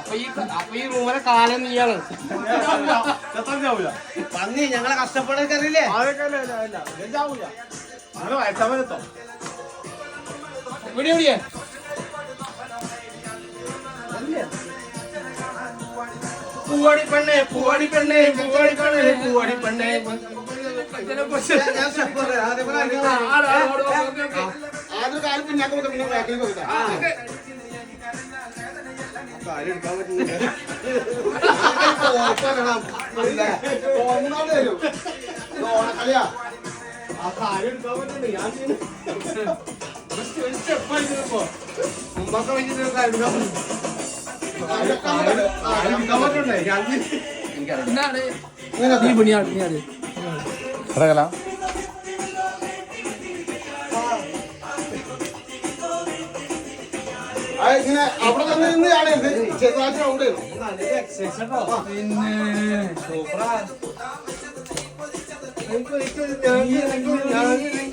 അപ്പൊ ഈ റൂമിലെ കാലം നീയാണ്. പന്നി ഞങ്ങളെ കഷ്ടപ്പാടൊക്കെ അറിയില്ലേ? ഇവിടെ എവിടെയാ പൂവാടി പെണ്ണേ പൂവാടി പെണ്ണേ പൂവാടി പെണ്ണേ പൂവാടി പെണ്ണേ. ആദ്യം കാലം പിന്നാക്കം പിന്നെ ബാക്കിൽ പോയിട്ടാ കാര്യം എടുക്കാൻ പറ്റുന്നില്ല. ഓണക്കളിയാ ആ കാര്യം എടുക്കാൻ പറ്റുന്നുണ്ട്. ഞാൻ സ്റ്റെപ്പായിപ്പോ മുമ്പൊക്കെ വെച്ചിട്ട് കാര്യം എടുക്കാൻ പറ്റുന്നുണ്ടേ. ഇങ്ങനെ അവിടെ തന്നെ നിന്ന് കാണരുത്. ചെറുതായിട്ട് അവിടെ പിന്നെ